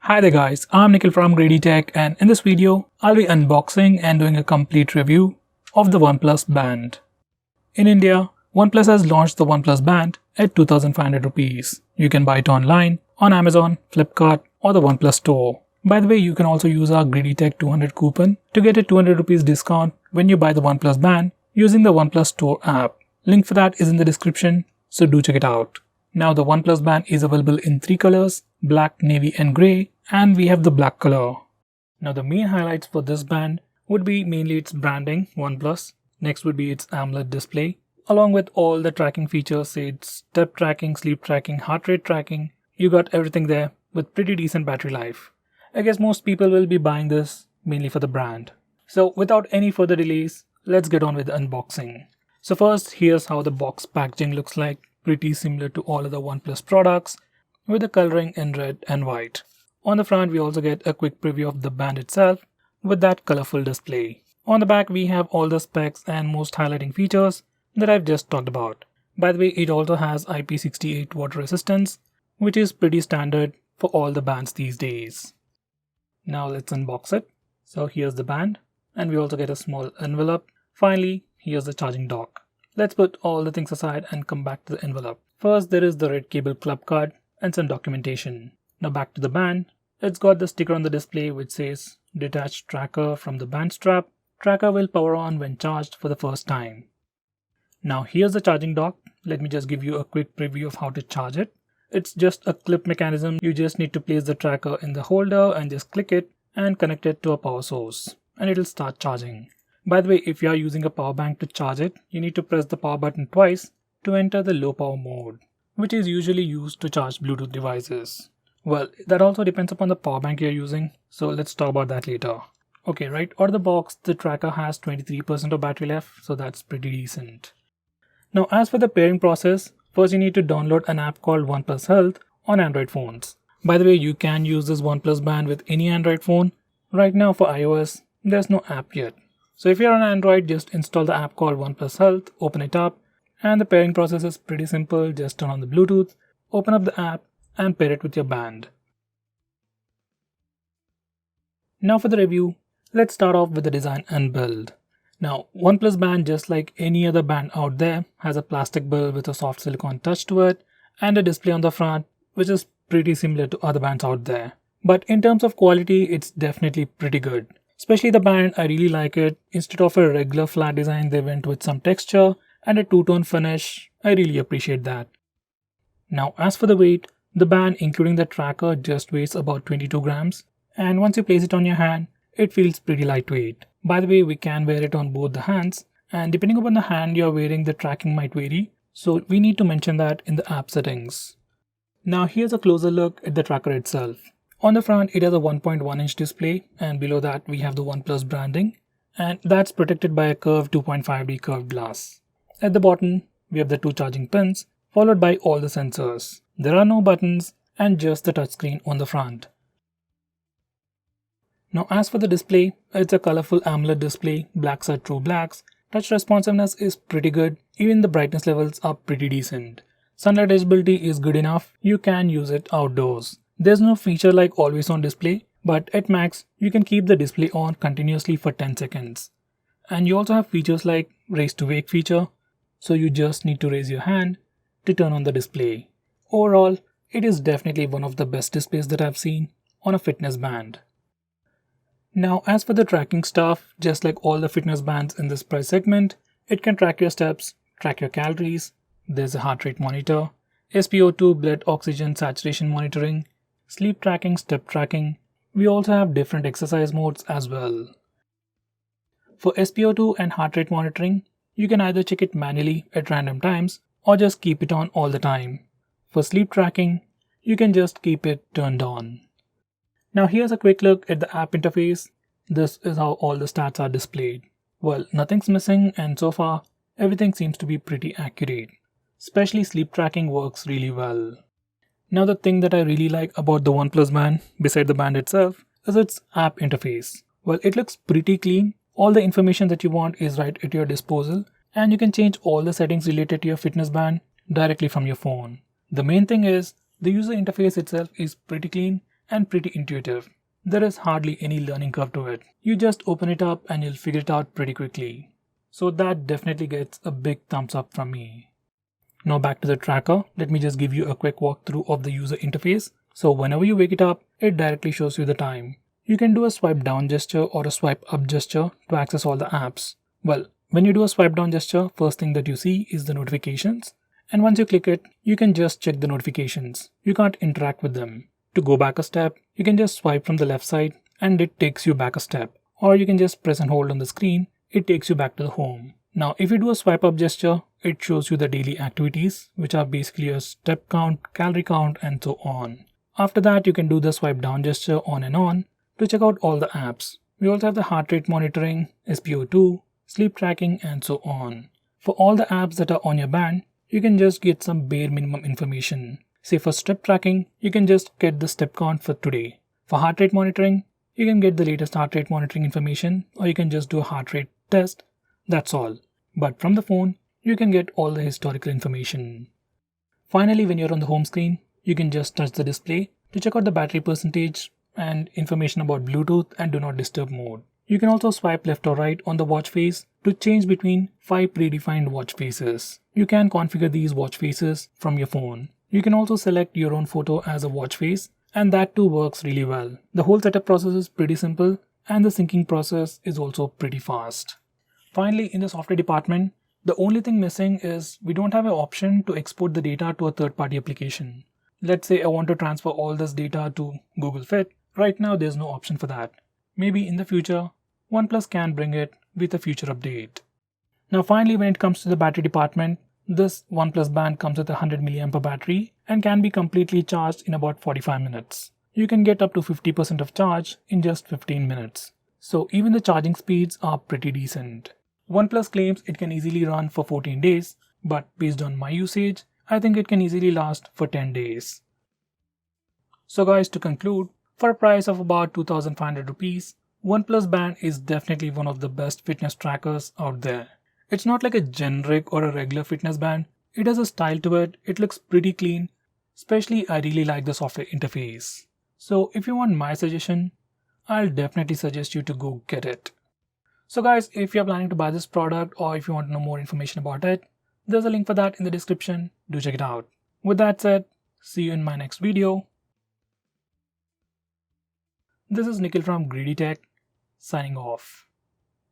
Hi there guys, I'm Nikhil from Greedy Tech, and in this video, I'll be unboxing and doing a complete review of the OnePlus Band. In India, OnePlus has launched the OnePlus Band at 2500 rupees. You can buy it online on Amazon, Flipkart or the OnePlus store. By the way, you can also use our Greedy Tech 200 coupon to get a 200 rupees discount when you buy the OnePlus Band using the OnePlus Store app. Link for that is in the description, so do check it out. Now the OnePlus Band is available in 3 colors, black, navy and grey, and we have the black color. Now the main highlights for this band would be mainly its branding, OnePlus. Next would be its AMOLED display, along with all the tracking features, say it's step tracking, sleep tracking, heart rate tracking. You got everything there with pretty decent battery life. I guess most people will be buying this mainly for the brand. So without any further delays, let's get on with the unboxing. So first, here's how the box packaging looks like. Pretty similar to all other OnePlus products, with the coloring in red and white. On the front, we also get a quick preview of the band itself with that colorful display. On the back, we have all the specs and most highlighting features that I've just talked about. By the way, it also has IP68 water resistance, which is pretty standard for all the bands these days. Now let's unbox it. So here's the band, and we also get a small envelope. Finally, here's the charging dock. Let's put all the things aside and come back to the envelope. First, there is the red cable club card and some documentation. Now back to the band. It's got the sticker on the display which says detached tracker from the band strap. Tracker will power on when charged for the first time. Now here's the charging dock. Let me just give you a quick preview of how to charge it. It's just a clip mechanism. You just need to place the tracker in the holder and just click it and connect it to a power source, and it'll start charging. By the way, if you are using a power bank to charge it, you need to press the power button twice to enter the low power mode, which is usually used to charge Bluetooth devices. Well, that also depends upon the power bank you're using, so let's talk about that later. Okay, right out of the box, the tracker has 23% of battery left, so that's pretty decent. Now as for the pairing process, first you need to download an app called OnePlus Health on Android phones. By the way, you can use this OnePlus Band with any Android phone. Right now for iOS, there's no app yet. So if you're on Android, just install the app called OnePlus Health, open it up, and the pairing process is pretty simple. Just turn on the Bluetooth, open up the app, and pair it with your band. Now for the review, let's start off with the design and build. Now, OnePlus Band, just like any other band out there, has a plastic build with a soft silicone touch to it, and a display on the front, which is pretty similar to other bands out there. But in terms of quality, it's definitely pretty good. Especially the band, I really like it. Instead of a regular flat design, they went with some texture and a two-tone finish. I really appreciate that. Now as for the weight, the band including the tracker just weighs about 22 grams, and once you place it on your hand, it feels pretty lightweight. By the way, we can wear it on both the hands, and depending upon the hand you're wearing, the tracking might vary, so we need to mention that in the app settings. Now here's a closer look at the tracker itself. On the front, it has a 1.1-inch display, and below that we have the OnePlus branding, and that's protected by a curved 2.5D curved glass. At the bottom, we have the 2 charging pins, followed by all the sensors. There are no buttons and just the touchscreen on the front. Now as for the display, it's a colorful AMOLED display, blacks are true blacks. Touch responsiveness is pretty good, even the brightness levels are pretty decent. Sunlight eligibility is good enough, you can use it outdoors. There's no feature like always on display, but at max, you can keep the display on continuously for 10 seconds. And you also have features like raise to wake feature, so you just need to raise your hand to turn on the display. Overall, it is definitely one of the best displays that I've seen on a fitness band. Now as for the tracking stuff, just like all the fitness bands in this price segment, it can track your steps, track your calories, there's a heart rate monitor, SpO2 blood oxygen saturation monitoring, sleep tracking, step tracking. We also have different exercise modes as well. For SpO2 and heart rate monitoring, you can either check it manually at random times or just keep it on all the time. For sleep tracking, you can just keep it turned on. Now here's a quick look at the app interface. This is how all the stats are displayed. Well, nothing's missing, and so far, everything seems to be pretty accurate. Especially sleep tracking works really well. Now the thing that I really like about the OnePlus Band, beside the band itself, is its app interface. Well, it looks pretty clean. All the information that you want is right at your disposal, and you can change all the settings related to your fitness band directly from your phone. The main thing is, the user interface itself is pretty clean, and pretty intuitive. There is hardly any learning curve to it. You just open it up and you'll figure it out pretty quickly. So that definitely gets a big thumbs up from me. Now back to the tracker, let me just give you a quick walkthrough of the user interface. So whenever you wake it up, it directly shows you the time. You can do a swipe down gesture or a swipe up gesture to access all the apps. Well, when you do a swipe down gesture, first thing that you see is the notifications. And once you click it, you can just check the notifications. You can't interact with them. To go back a step, you can just swipe from the left side and it takes you back a step. Or you can just press and hold on the screen, it takes you back to the home. Now if you do a swipe up gesture, it shows you the daily activities, which are basically a step count, calorie count, and so on. After that, you can do the swipe down gesture on and on to check out all the apps. We also have the heart rate monitoring, SpO2, sleep tracking, and so on. For all the apps that are on your band, you can just get some bare minimum information. Say for step tracking, you can just get the step count for today. For heart rate monitoring, you can get the latest heart rate monitoring information, or you can just do a heart rate test. That's all. But from the phone, you can get all the historical information. Finally, when you're on the home screen, you can just touch the display to check out the battery percentage and information about Bluetooth and do not disturb mode. You can also swipe left or right on the watch face to change between 5 predefined watch faces. You can configure these watch faces from your phone. You can also select your own photo as a watch face, and that too works really well. The whole setup process is pretty simple and the syncing process is also pretty fast. Finally, in the software department, the only thing missing is we don't have an option to export the data to a third-party application. Let's say I want to transfer all this data to Google Fit. Right now, there's no option for that. Maybe in the future, OnePlus can bring it with a future update. Now finally, when it comes to the battery department, this OnePlus Band comes with a 100 mAh battery and can be completely charged in about 45 minutes. You can get up to 50% of charge in just 15 minutes. So even the charging speeds are pretty decent. OnePlus claims it can easily run for 14 days, but based on my usage, I think it can easily last for 10 days. So guys, to conclude, for a price of about 2,500 rupees, OnePlus Band is definitely one of the best fitness trackers out there. It's not like a generic or a regular fitness band. It has a style to it, it looks pretty clean, especially I really like the software interface. So if you want my suggestion, I'll definitely suggest you to go get it. So guys, if you're planning to buy this product or if you want to know more information about it, there's a link for that in the description. Do check it out. With that said, see you in my next video. This is Nikhil from Greedy Tech, signing off.